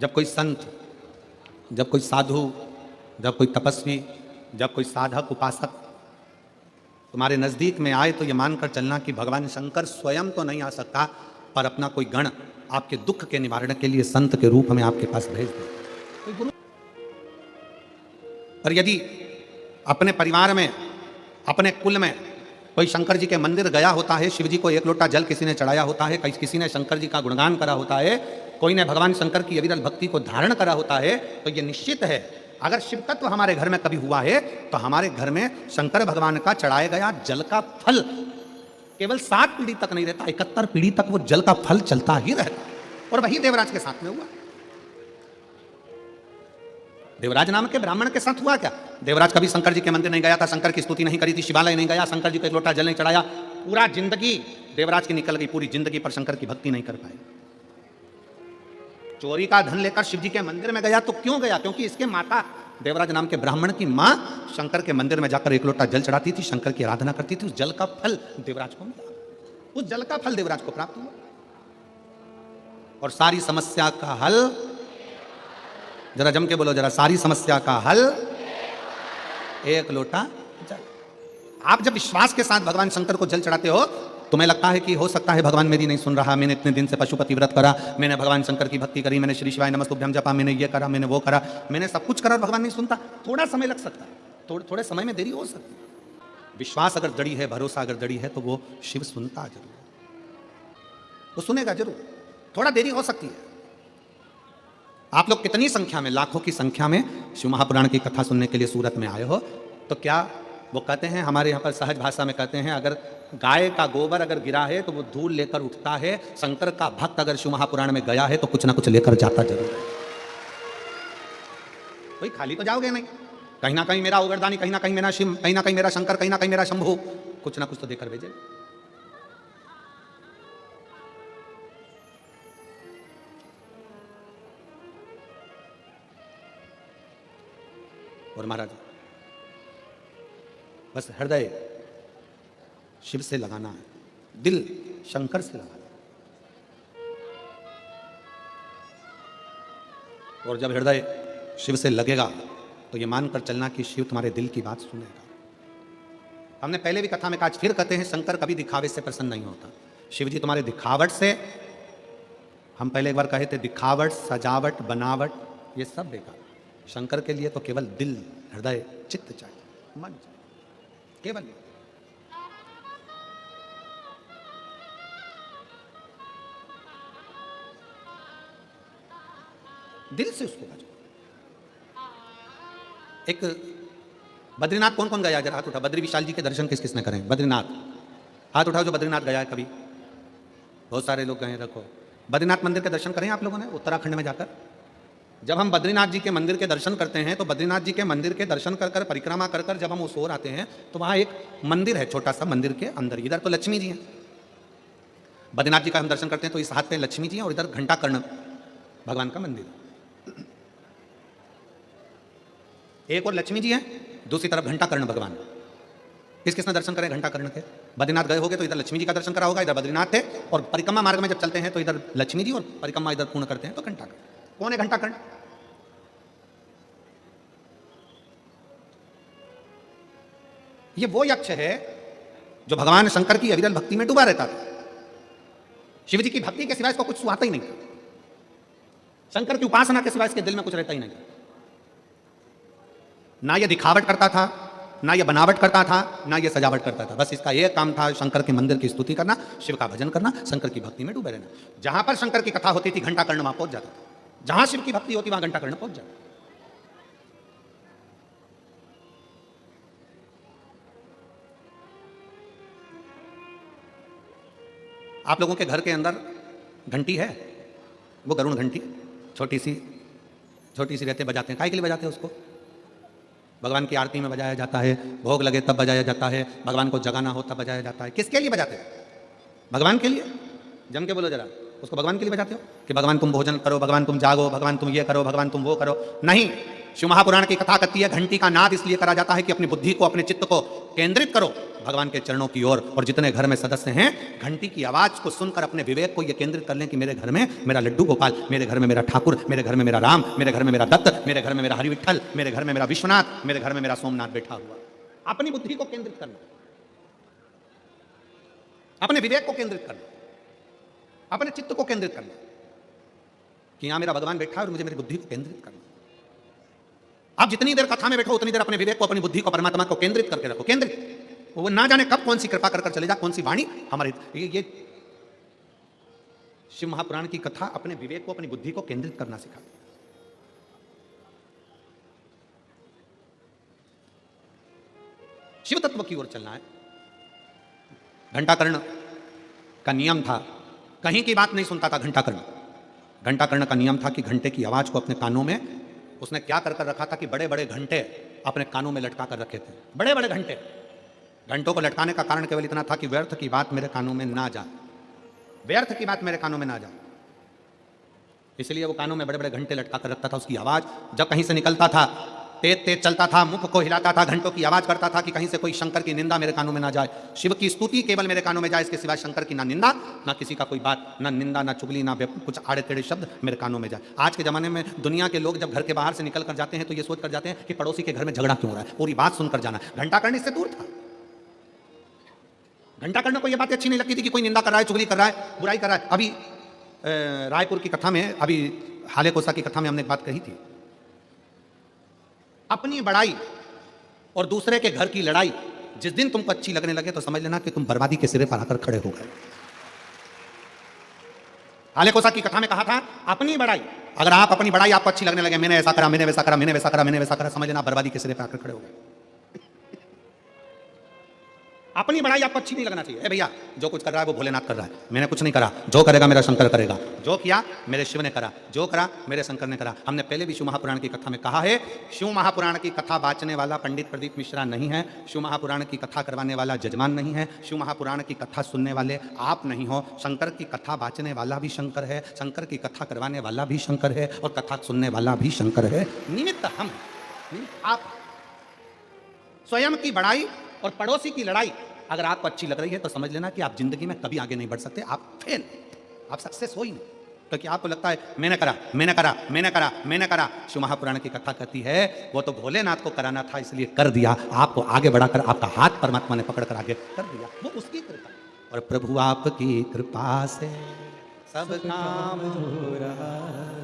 जब कोई संत, जब कोई साधु, जब कोई तपस्वी, जब कोई साधक उपासक तुम्हारे नज़दीक में आए तो ये मानकर चलना कि भगवान शंकर स्वयं तो नहीं आ सकता, पर अपना कोई गण आपके दुख के निवारण के लिए संत के रूप में आपके पास भेज दे। कोई गुरु। पर यदि अपने परिवार में, अपने कुल में कोई शंकर जी के मंदिर गया होता है, शिव जी को एक लोटा जल किसी ने चढ़ाया होता है, किसी ने शंकर जी का गुणगान करा होता है, कोई ने भगवान शंकर की अविरल भक्ति को धारण करा होता है, तो ये निश्चित है अगर शिव तत्व हमारे घर में कभी हुआ है तो हमारे घर में शंकर भगवान का चढ़ाया गया जल का फल केवल 7 पीढ़ी तक नहीं रहता, 71 पीढ़ी तक वो जल का फल चलता ही रहता। और वही देवराज के साथ में हुआ। देवराज नाम के ब्राह्मण के साथ हुआ क्या? देवराज कभी शंकर जी के मंदिर नहीं गया था, शंकर की स्तुति नहीं करी थी, शिवालय नहीं गया, शंकर जी को एक लोटा जल नहीं चढ़ाया, पूरा जिंदगी देवराज की निकल गई, पूरी जिंदगी पर शंकर की भक्ति नहीं कर पाए। चोरी का धन लेकर शिव जी के मंदिर में गया तो क्यों गया? क्योंकि इसके माता देवराज नाम के ब्राह्मण की मां शंकर के मंदिर में जाकर एक लोटा जल चढ़ाती थी, शंकर की आराधना करती थी, उस जल का फल देवराज को मिला, उस जल का फल देवराज को प्राप्त हुआ। और सारी समस्या का हल, जरा जम के बोलो, जरा, सारी समस्या का हल एक लोटा जल। आप जब विश्वास के साथ भगवान शंकर को जल चढ़ाते हो, तुम्हें लगता है कि हो सकता है भगवान मेरी नहीं सुन रहा, मैंने इतने दिन से पशुपति व्रत करा, मैंने भगवान शंकर की भक्ति करी, मैंने श्री शिवाय नमस्तुभ्यम जपा, मैंने ये करा, मैंने वो करा, मैंने सब कुछ करा और भगवान नहीं सुनता। थोड़ा समय लग सकता है, थोड़े समय में देरी हो सकती है। विश्वास अगर जड़ी है, भरोसा अगर जड़ी है, तो वो शिव सुनता जरूर, वो सुनेगा जरूर, थोड़ा देरी हो सकती है। आप लोग कितनी संख्या में, लाखों की संख्या में शिव महापुराण की कथा सुनने के लिए सूरत में आए हो, तो क्या वो कहते हैं, हमारे यहाँ पर सहज भाषा में कहते हैं, अगर गाय का गोबर अगर गिरा है तो वो धूल लेकर उठता है, शंकर का भक्त अगर शिव महापुराण में गया है तो कुछ ना कुछ लेकर जाता जरूर है। कोई खाली तो जाओगे नहीं, कहीं ना कहीं मेरा उगरदानी, कहीं ना कहीं मेरा शिव, कहीं ना कहीं मेरा शंकर, कहीं ना कहीं मेरा शंभू, कुछ ना कुछ तो देकर भेजे। और महाराज बस हृदय शिव से लगाना है, दिल शंकर से लगाना है। और जब हृदय शिव से लगेगा तो ये मानकर चलना कि शिव तुम्हारे दिल की बात सुनेगा। हमने पहले भी कथा में कहा, फिर कहते हैं, शंकर कभी दिखावे से प्रसन्न नहीं होता। शिव जी तुम्हारे दिखावट से, हम पहले एक बार कहे थे, दिखावट, सजावट, बनावट, ये सब बेकार। शंकर के लिए तो केवल दिल, हृदय, चित्त चाहिए, मन चाहिए, केवल। दिल से उसको बजाओ। एक बद्रीनाथ कौन कौन गया? जरा हाथ उठा। बद्री विशाल जी के दर्शन किस किसने करें? बद्रीनाथ हाथ उठाओ जो बद्रीनाथ गया है कभी। बहुत सारे लोग गए, रखो। बद्रीनाथ मंदिर के दर्शन करें आप लोगों ने उत्तराखंड में जाकर? जब हम बद्रीनाथ जी के मंदिर के दर्शन करते हैं तो बद्रीनाथ जी के मंदिर के दर्शन कर कर, परिक्रमा कर कर जब हम उस ओर आते हैं तो वहाँ एक मंदिर है, छोटा सा, मंदिर के अंदर इधर तो लक्ष्मी जी हैं। बद्रीनाथ जी का हम दर्शन करते हैं तो इस हाथ पे लक्ष्मी जी हैं और इधर घंटा कर्ण भगवान का मंदिर। एक और लक्ष्मी जी हैं, दूसरी तरफ घंटा कर्ण भगवान। किस किसने दर्शन करें घंटा कर्ण के? बद्रीनाथ गए होगे तो इधर लक्ष्मी जी का दर्शन करा होगा, इधर बद्रीनाथ थे, और परिक्रमा मार्ग में जब चलते हैं तो इधर लक्ष्मी जी और परिक्रमा इधर पूर्ण करते हैं तो घंटा कर्ण। कौन है घंटा कर्ण? ये वो यक्ष है जो भगवान शंकर की अविरल भक्ति में डूबा रहता था। शिव जी की भक्ति के सिवाय इसको कुछ सुहाता ही नहीं था, शंकर की उपासना के सिवाय इसके दिल में कुछ रहता ही नहीं था। ना ये दिखावट करता था, ना ये बनावट करता था, ना ये सजावट करता था। बस इसका एक काम था, शंकर के मंदिर की स्तुति करना, शिव का भजन करना, शंकर की भक्ति में डूबे रहना। जहां पर शंकर की कथा होती थी घंटा कर्ण वहां पहुंच जाता था, जहां शिव की भक्ति होती वहां घंटा कर्ण पहुंच जाता। आप लोगों के घर के अंदर घंटी है, वो गरुड़ घंटी, छोटी सी रहते, बजाते हैं। काहे के लिए बजाते हैं उसको? भगवान की आरती में बजाया जाता है, भोग लगे तब बजाया जाता है, भगवान को जगाना हो तब बजाया जाता है। किसके लिए बजाते हैं? भगवान के लिए। जम के बोलो जरा, उसको भगवान के लिए बजाते हो कि भगवान तुम भोजन करो, भगवान तुम जागो, भगवान तुम ये करो, भगवान तुम वो करो? नहीं। शिव महापुराण की कथा कहती है घंटी का नाद इसलिए करा जाता है कि अपनी बुद्धि को, अपने चित्त को केंद्रित करो भगवान के चरणों की ओर। और जितने घर में सदस्य हैं, घंटी की आवाज को सुनकर अपने विवेक को यह केंद्रित कर लें कि मेरे घर में मेरा लड्डू गोपाल, मेरे घर में मेरा ठाकुर, मेरे घर में मेरा राम, मेरे घर में मेरा दत्त, मेरे घर में मेरा हरि विठल, मेरे घर में मेरा विश्वनाथ, मेरे घर में मेरा सोमनाथ बैठा हुआ। अपनी बुद्धि को केंद्रित करना, अपने विवेक को केंद्रित करना, अपने चित्त को केंद्रित करना कि यहां मेरा भगवान बैठा है और मुझे मेरी बुद्धि को केंद्रित करना। आप जितनी देर कथा में बैठो उतनी देर अपने विवेक को, अपनी बुद्धि को, परमात्मा को केंद्रित करके रखो। केंद्रित, वो ना जाने कब कौन सी कृपा कर चले जा, कौन सी वाणी हमारे ये शिव महापुराण की कथा अपने विवेक को, अपनी बुद्धि को केंद्रित करना सिखाती है। शिव तत्व की ओर चलना है। घंटाकर्ण का नियम था, कहीं की बात नहीं सुनता था घंटाकर्ण। घंटाकर्ण का नियम था कि घंटे की आवाज को अपने कानों में, उसने क्या कर रखा था कि बड़े बड़े घंटे अपने कानों में लटका कर रखे थे। बड़े बड़े घंटे, घंटों को लटकाने का कारण केवल इतना था कि व्यर्थ की बात मेरे कानों में ना जाए, व्यर्थ की बात मेरे कानों में ना जाए। इसलिए वो कानों में बड़े बड़े घंटे लटका कर रखता था। उसकी आवाज जब कहीं से निकलता था, तेज तेज चलता था, मुख को हिलाता था, घंटों की आवाज करता था कि कहीं से कोई शंकर की निंदा मेरे कानों में ना जाए, शिव की स्तुति केवल मेरे कानों में जाए, इसके सिवाय शंकर की ना निंदा, ना किसी का कोई बात, ना निंदा, ना चुगली, ना कुछ आड़े टेढ़े शब्द मेरे कानों में जाए। आज के जमाने में दुनिया के लोग जब घर के बाहर से निकल कर जाते हैं तो ये सोच कर जाते हैं कि पड़ोसी के घर में झगड़ा क्यों हो रहा है, पूरी बात सुनकर जाना। घंटाकर्ण इससे दूर था। घंटाकर्ण को यह बात अच्छी नहीं लगती थी कि कोई निंदा कर रहा है, चुगली कर रहा है, बुराई कर रहा है। अभी रायपुर की कथा में, अभी हाले कोसा की कथा में हमने एक बात कही थी, अपनी बड़ाई और दूसरे के घर की लड़ाई जिस दिन तुमको अच्छी लगने लगे तो समझ लेना कि तुम बर्बादी के सिरे पर आकर खड़े हो गए। हाले कोसा की कथा में कहा था, अपनी बड़ाई, अगर आप अपनी बड़ाई आपको अच्छी लगने लगे, मैंने ऐसा करा, मैंने वैसा करा, मैंने वैसा करा, मैंने वैसा करा, समझ लेना बर्बादी के सिरे पर आकर खड़े हो गए। अपनी बड़ाई आपको अच्छी नहीं लगना चाहिए। भैया जो कुछ कर रहा है वो भोलेनाथ कर रहा है, मैंने कुछ नहीं करा, जो करेगा मेरा शंकर करेगा, जो किया मेरे शिव ने करा, जो करा मेरे शंकर ने करा। हमने पहले भी शिव महापुराण की कथा में कहा है, शिव महापुराण की कथा बांचने वाला पंडित प्रदीप मिश्रा नहीं है, शिव महापुराण की कथा करवाने वाला जजमान नहीं है, शिव महापुराण की कथा सुनने वाले आप नहीं हो। शंकर की कथा बांचने वाला भी शंकर है, शंकर की कथा करवाने वाला भी शंकर है, और कथा सुनने वाला भी शंकर है। निमित्त हम, आप स्वयं की बड़ाई और पड़ोसी की लड़ाई अगर आपको अच्छी लग रही है तो समझ लेना कि आप जिंदगी में कभी आगे नहीं बढ़ सकते, आप फेल, आप सक्सेस हो ही नहीं, क्योंकि आपको लगता है मैंने करा, मैंने करा, मैंने करा, मैंने करा। शिव महापुराण की कथा कहती है वो तो भोलेनाथ को कराना था इसलिए कर दिया, आपको आगे बढ़ाकर आपका हाथ परमात्मा ने पकड़कर आगे कर दिया, वो उसकी कृपा। और प्रभु आपकी कृपा से सब काम हो रहा।